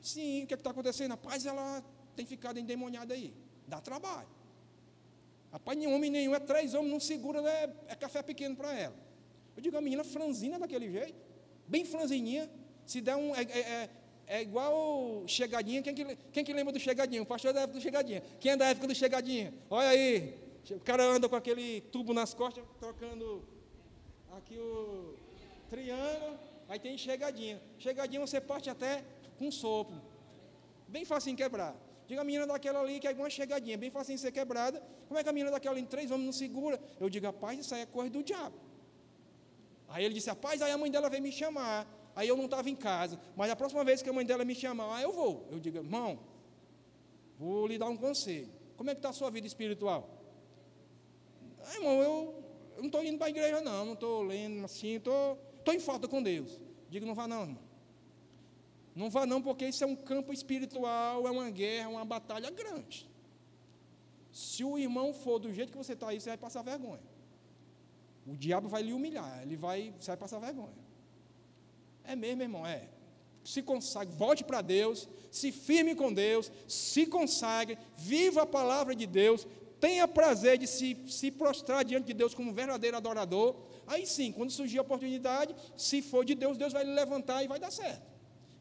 Sim, o que está acontecendo? Rapaz, ela tem ficado endemoniada aí, dá trabalho. Rapaz, nenhum homem nenhum, 3 homens, não segura, é café pequeno para ela. Eu digo, a menina franzina daquele jeito, bem franzininha, se der é igual Chegadinha. Quem que lembra do Chegadinha? O pastor é da época do Chegadinha. Quem é da época do Chegadinha? Olha aí, o cara anda com aquele tubo nas costas, tocando aqui o triângulo, aí tem Chegadinha. Chegadinha você parte até com sopro, bem facinho quebrar. Diga, a menina daquela ali que é igual uma chegadinha, bem facinho ser quebrada. Como é que a menina daquela em 3 homens não segura? Eu digo, rapaz, isso aí é coisa do diabo. Aí ele disse, rapaz, aí a mãe dela veio me chamar. Aí eu não estava em casa, mas a próxima vez que a mãe dela me chamar, eu vou. Eu digo, irmão, vou lhe dar um conselho. Como é que está a sua vida espiritual? Irmão, eu não estou indo para a igreja não estou lendo assim, estou em falta com Deus. Digo, não vá não, irmão. Não vá não, porque isso é um campo espiritual, é uma guerra, uma batalha grande. Se o irmão for do jeito que você está aí, você vai passar vergonha. O diabo vai lhe humilhar, você vai passar vergonha. É mesmo, irmão, é. Se consagre, volte para Deus, se firme com Deus, se consagre, viva a palavra de Deus, tenha prazer de se prostrar diante de Deus como um verdadeiro adorador. Aí sim, quando surgir a oportunidade, se for de Deus, Deus vai lhe levantar e vai dar certo.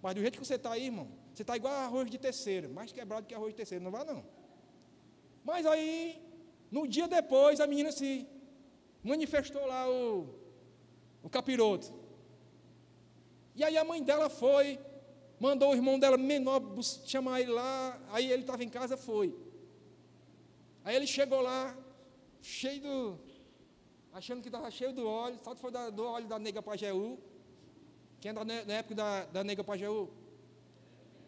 Mas do jeito que você está aí, irmão, você está igual arroz de terceira, mais quebrado que arroz de terceira, não vai não. Mas aí, no dia depois, a menina se manifestou lá o capiroto. E aí a mãe dela foi, mandou o irmão dela menor chamar ele lá, aí ele estava em casa, foi. Aí ele chegou lá, achando que estava cheio do óleo, só foi do óleo da nega Pajeú. Quem é na época da nega Pajeú?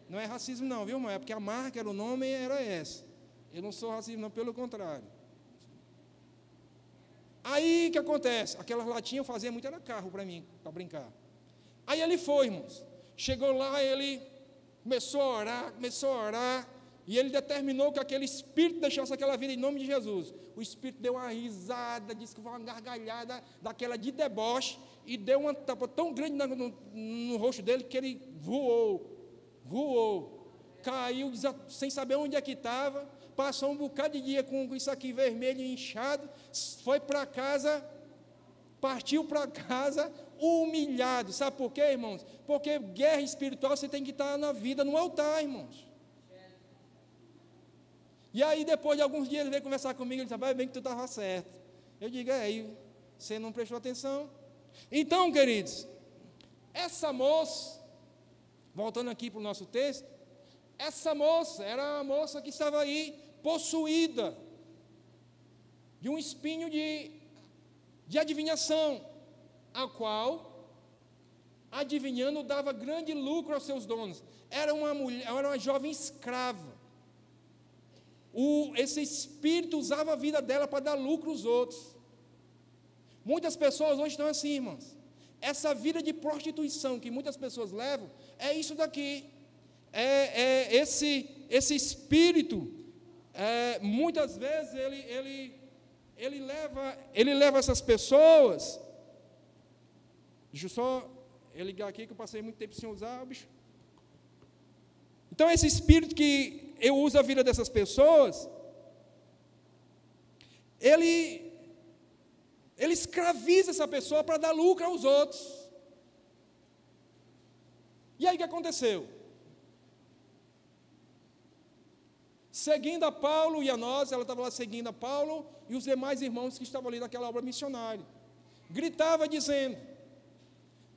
Não é racismo não, viu, irmão? É porque a marca, era o nome, era essa. Eu não sou racista não, pelo contrário. Aí, o que acontece? Aquelas latinhas eu fazia muito, era carro para mim, para brincar. Aí ele foi, irmãos. Chegou lá, ele começou a orar, e ele determinou que aquele espírito deixasse aquela vida em nome de Jesus. O espírito deu uma risada, disse que foi uma gargalhada daquela de deboche, e deu uma tapa tão grande no rosto dele que ele voou, caiu sem saber onde é que estava, passou um bocado de dia com isso aqui vermelho e inchado, foi para casa, partiu para casa humilhado. Sabe por quê, irmãos? Porque guerra espiritual você tem que estar na vida, no altar, irmãos. E aí depois de alguns dias ele veio conversar comigo, ele disse, vai bem que tu estava certo. Eu digo, aí você não prestou atenção? Então, queridos, essa moça, voltando aqui para o nosso texto, essa moça era uma moça que estava aí possuída de um espinho de adivinhação, a qual, adivinhando, dava grande lucro aos seus donos. Era uma jovem escrava. Esse espírito usava a vida dela para dar lucro aos outros. Muitas pessoas hoje estão assim, irmãos. Essa vida de prostituição que muitas pessoas levam, é isso daqui. Esse espírito, muitas vezes, ele leva essas pessoas. Deixa eu só ligar aqui, que eu passei muito tempo sem usar, bicho. Então, esse espírito que eu uso a vida dessas pessoas, ele escraviza essa pessoa para dar lucro aos outros. E aí o que aconteceu? Seguindo a Paulo e a nós, ela estava lá seguindo a Paulo e os demais irmãos que estavam ali naquela obra missionária. Gritava dizendo,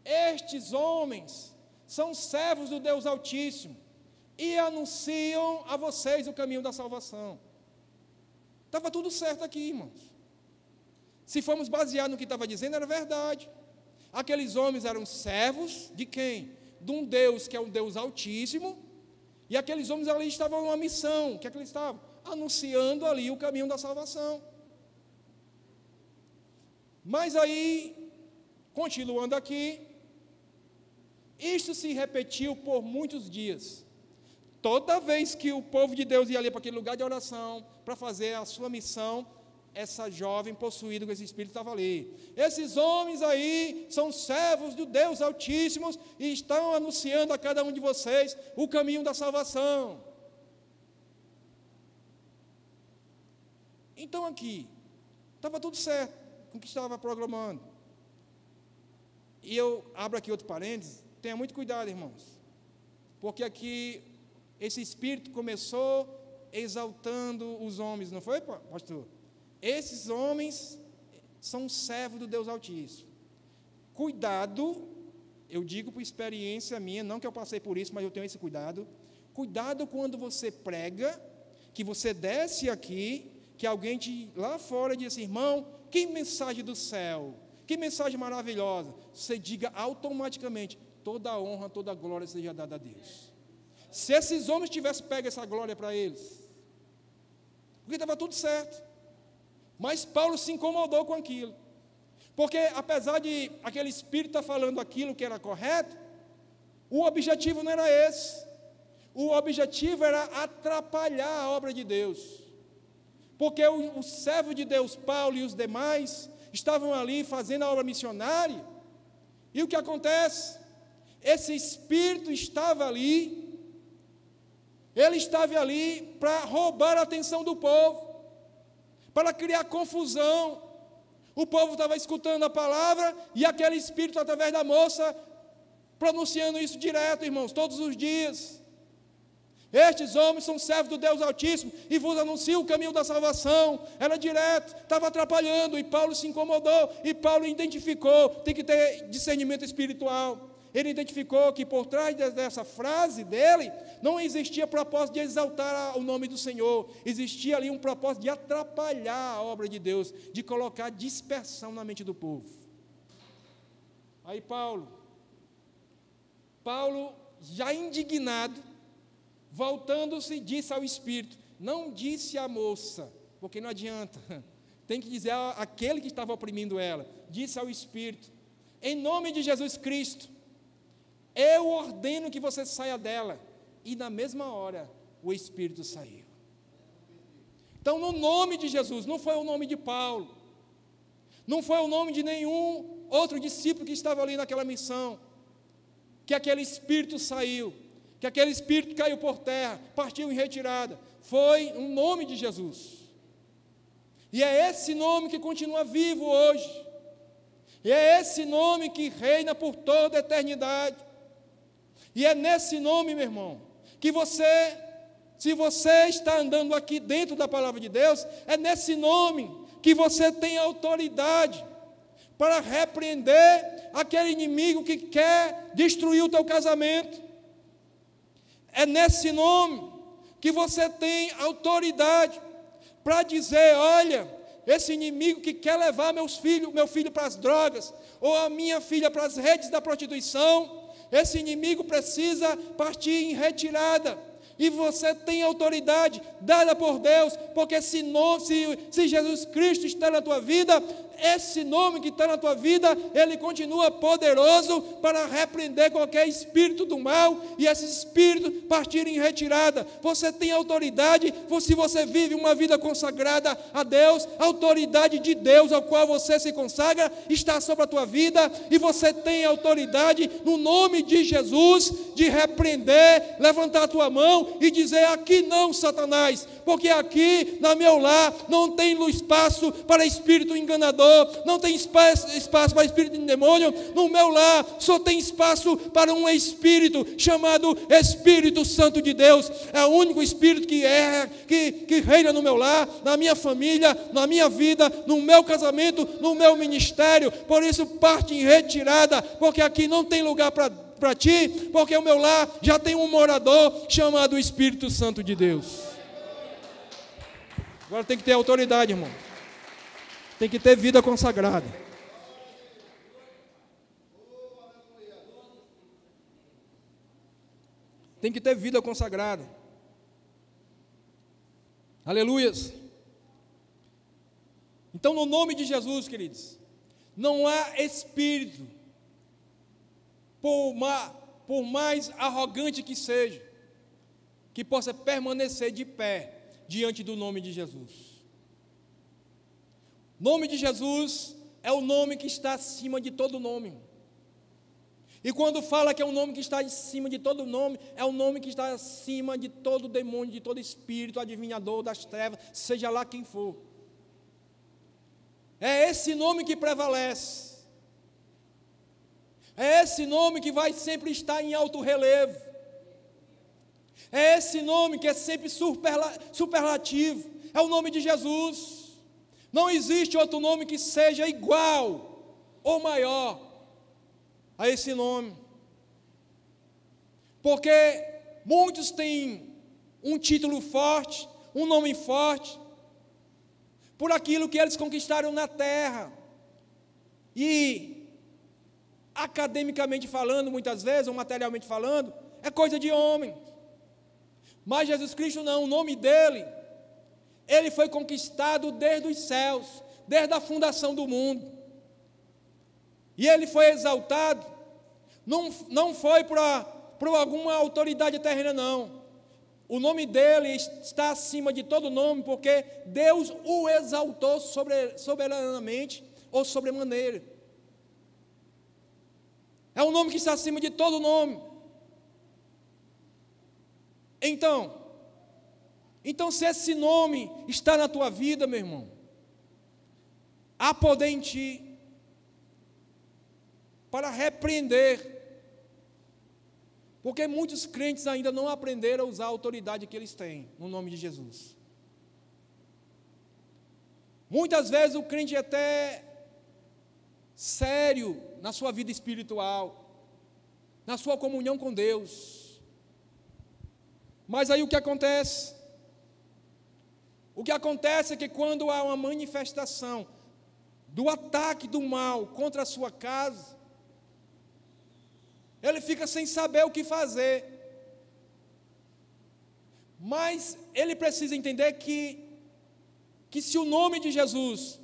estes homens são servos do Deus Altíssimo e anunciam a vocês o caminho da salvação. Estava tudo certo aqui, irmãos. Se formos baseados no que estava dizendo, era verdade. Aqueles homens eram servos de quem? De um Deus que é um Deus Altíssimo, e aqueles homens ali estavam numa missão. O que é que eles estavam? Anunciando ali o caminho da salvação. Mas aí, continuando aqui, isto se repetiu por muitos dias. Toda vez que o povo de Deus ia ali para aquele lugar de oração, para fazer a sua missão, essa jovem possuída com esse espírito estava ali. Esses homens aí são servos do Deus Altíssimo e estão anunciando a cada um de vocês o caminho da salvação. Então aqui, estava tudo certo com o que estava programando. E eu abro aqui outro parênteses, tenha muito cuidado, irmãos, porque aqui esse espírito começou exaltando os homens, não foi, pastor? Esses homens são servos do Deus Altíssimo. Cuidado, eu digo por experiência minha, não que eu passei por isso, mas eu tenho esse cuidado. Cuidado quando você prega, que você desce aqui, que alguém lá fora diz assim, irmão, que mensagem do céu, que mensagem maravilhosa. Você diga automaticamente, toda a honra, toda a glória seja dada a Deus. Se esses homens tivessem pego essa glória para eles, porque estava tudo certo. Mas Paulo se incomodou com aquilo. Porque apesar de aquele espírito estar falando aquilo que era correto, o objetivo não era esse. O objetivo era atrapalhar a obra de Deus. Porque o servo de Deus, Paulo e os demais, estavam ali fazendo a obra missionária. E o que acontece? Esse espírito estava ali, ele estava ali para roubar a atenção do povo, para criar confusão. O povo estava escutando a palavra e aquele espírito, através da moça, pronunciando isso direto, irmãos, todos os dias. Estes homens são servos do Deus Altíssimo e vos anunciam o caminho da salvação. Era direto, estava atrapalhando, e Paulo se incomodou, e Paulo identificou, tem que ter discernimento espiritual. Ele identificou que por trás dessa frase dele, não existia propósito de exaltar o nome do Senhor, existia ali um propósito de atrapalhar a obra de Deus, de colocar dispersão na mente do povo. Aí Paulo, já indignado, voltando-se, disse ao espírito, não disse à moça, porque não adianta, tem que dizer àquele que estava oprimindo ela, disse ao espírito, em nome de Jesus Cristo, eu ordeno que você saia dela. E na mesma hora, o espírito saiu. Então, no nome de Jesus, não foi o nome de Paulo, não foi o nome de nenhum outro discípulo que estava ali naquela missão, que aquele espírito saiu, que aquele espírito caiu por terra, partiu em retirada. Foi o nome de Jesus. E é esse nome que continua vivo hoje. E é esse nome que reina por toda a eternidade. E é nesse nome, meu irmão, que você, se você está andando aqui dentro da palavra de Deus, é nesse nome que você tem autoridade para repreender aquele inimigo que quer destruir o teu casamento. É nesse nome que você tem autoridade para dizer, olha, esse inimigo que quer levar meu filho para as drogas, ou a minha filha para as redes da prostituição, esse inimigo precisa partir em retirada. E você tem autoridade dada por Deus, porque se Jesus Cristo está na tua vida, esse nome que está na tua vida, ele continua poderoso para repreender qualquer espírito do mal, e esse espírito partir em retirada. Você tem autoridade, se você vive uma vida consagrada a Deus, a autoridade de Deus ao qual você se consagra, está sobre a tua vida, e você tem autoridade, no nome de Jesus, de repreender, levantar a tua mão, e dizer, aqui não, Satanás, porque aqui, no meu lar, não tem espaço para espírito enganador, não tem espaço para espírito de demônio. No meu lar só tem espaço para um espírito chamado Espírito Santo de Deus. É o único espírito que reina no meu lar, na minha família, na minha vida, no meu casamento, no meu ministério. Por isso parte em retirada, porque aqui não tem lugar para ti, porque o meu lar já tem um morador chamado Espírito Santo de Deus. Agora tem que ter autoridade, irmão. Tem que ter vida consagrada. Tem que ter vida consagrada. Aleluias. Então, no nome de Jesus, queridos, não há espírito, por mais arrogante que seja, que possa permanecer de pé diante do nome de Jesus. O nome de Jesus é o nome que está acima de todo nome. E quando fala que é um nome que está acima de todo nome, é um nome que está acima de todo demônio, de todo espírito adivinhador das trevas, seja lá quem for. É esse nome que prevalece. É esse nome que vai sempre estar em alto relevo. É esse nome que é sempre superlativo. É o nome de Jesus. Não existe outro nome que seja igual ou maior a esse nome. Porque muitos têm um título forte, um nome forte, por aquilo que eles conquistaram na terra. E, academicamente falando, muitas vezes, ou materialmente falando, é coisa de homem. Mas Jesus Cristo não, o nome dele, ele foi conquistado desde os céus, desde a fundação do mundo. E ele foi exaltado, não foi por alguma autoridade terrena, não. O nome dele está acima de todo nome, porque Deus o exaltou soberanamente ou sobremaneira. É um nome que está acima de todo nome. Então, se esse nome está na tua vida, meu irmão, há poder em ti para repreender, porque muitos crentes ainda não aprenderam a usar a autoridade que eles têm no nome de Jesus. Muitas vezes o crente é até sério na sua vida espiritual, na sua comunhão com Deus. Mas aí o que acontece? O que acontece é que quando há uma manifestação do ataque do mal contra a sua casa, ele fica sem saber o que fazer. Mas ele precisa entender que se o nome de Jesus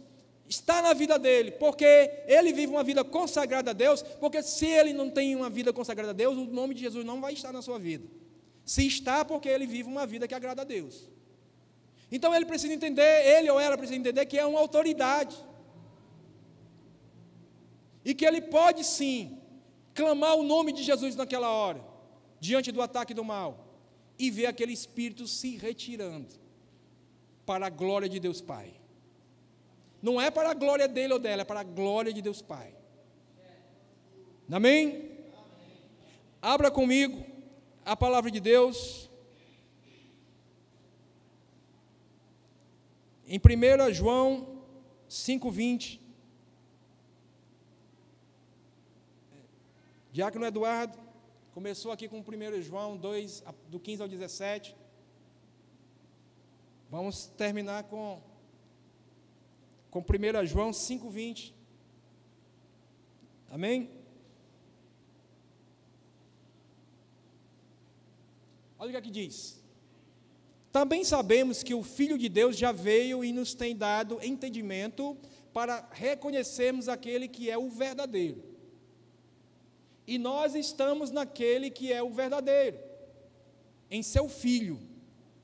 está na vida dele, porque ele vive uma vida consagrada a Deus, porque se ele não tem uma vida consagrada a Deus, o nome de Jesus não vai estar na sua vida. Se está, porque ele vive uma vida que agrada a Deus. Então ele precisa entender, ele ou ela precisa entender que é uma autoridade. E que ele pode sim clamar o nome de Jesus naquela hora, diante do ataque do mal, e ver aquele espírito se retirando para a glória de Deus Pai. Não é para a glória dele ou dela, é para a glória de Deus Pai. Amém? Abra comigo a palavra de Deus em 1 João 5,20. Diácono Eduardo começou aqui com 1 João 2, do 15 ao 17. Vamos terminar com 1 João 5,20. Amém? Olha o que aqui diz. Também sabemos que o Filho de Deus já veio e nos tem dado entendimento para reconhecermos aquele que é o verdadeiro. E nós estamos naquele que é o verdadeiro, em seu Filho.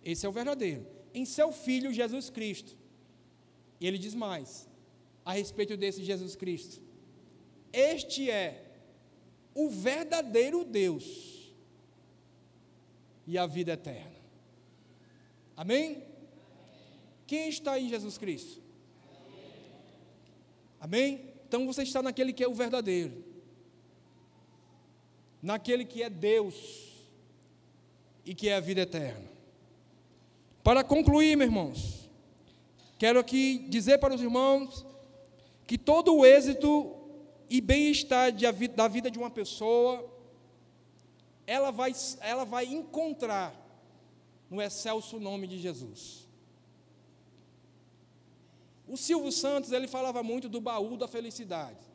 Esse é o verdadeiro. Em seu Filho Jesus Cristo. E ele diz mais a respeito desse Jesus Cristo. Este é o verdadeiro Deus e a vida eterna. Amém? Quem está em Jesus Cristo? Amém? Então você está naquele que é o verdadeiro, naquele que é Deus e que é a vida eterna. Para concluir, meus irmãos, quero aqui dizer para os irmãos que todo o êxito e bem-estar da vida de uma pessoa, ela vai encontrar no excelso nome de Jesus. O Silvio Santos, ele falava muito do baú da felicidade.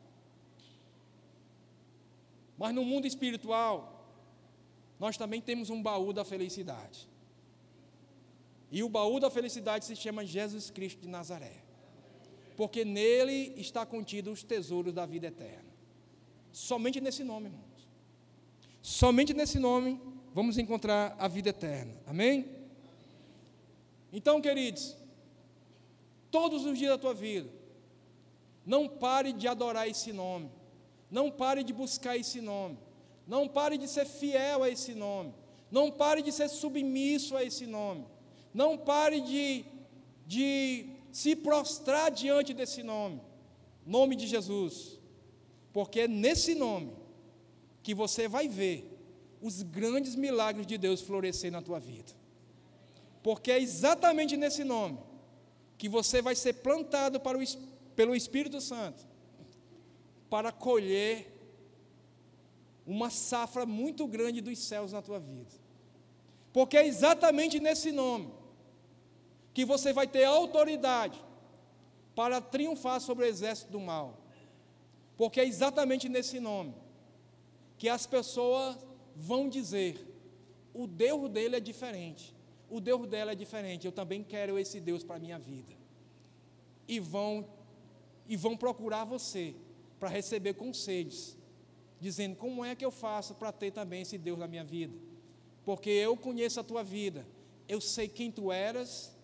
Mas no mundo espiritual, nós também temos um baú da felicidade. E o baú da felicidade se chama Jesus Cristo de Nazaré. Porque nele está contido os tesouros da vida eterna. Somente nesse nome, irmãos. Somente nesse nome vamos encontrar a vida eterna. Amém? Então, queridos, todos os dias da tua vida, não pare de adorar esse nome, não pare de buscar esse nome, não pare de ser fiel a esse nome, não pare de ser submisso a esse nome, não pare de se prostrar diante desse nome, nome de Jesus, porque é nesse nome que você vai ver os grandes milagres de Deus florescer na tua vida, porque é exatamente nesse nome que você vai ser plantado pelo Espírito Santo para colher uma safra muito grande dos céus na tua vida, porque é exatamente nesse nome que você vai ter autoridade para triunfar sobre o exército do mal, porque é exatamente nesse nome que as pessoas vão dizer: o Deus dele é diferente, o Deus dela é diferente, eu também quero esse Deus para a minha vida, e vão procurar você para receber conselhos, dizendo: como é que eu faço para ter também esse Deus na minha vida? Porque eu conheço a tua vida, eu sei quem tu eras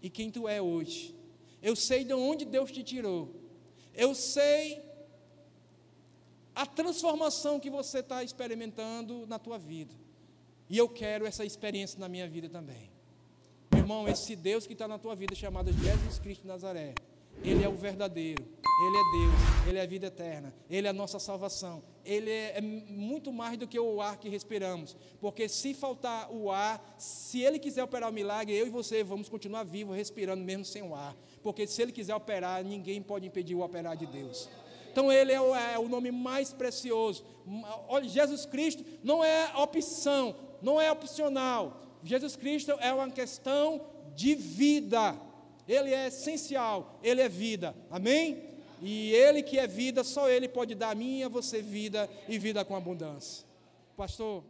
e quem tu é hoje, eu sei de onde Deus te tirou, eu sei a transformação que você está experimentando na tua vida, e eu quero essa experiência na minha vida também. Meu irmão, esse Deus que está na tua vida, chamado Jesus Cristo de Nazaré, Ele é o verdadeiro, Ele é Deus, Ele é a vida eterna, Ele é a nossa salvação, Ele é muito mais do que o ar que respiramos, porque se faltar o ar, se Ele quiser operar o milagre, eu e você vamos continuar vivos, respirando mesmo sem o ar, porque se Ele quiser operar, ninguém pode impedir o operar de Deus. Então Ele é o nome mais precioso. Olha, Jesus Cristo não é opção, não é opcional, Jesus Cristo é uma questão de vida, Ele é essencial, Ele é vida, amém? E Ele que é vida, só Ele pode dar a mim e a você vida, e vida com abundância. Pastor...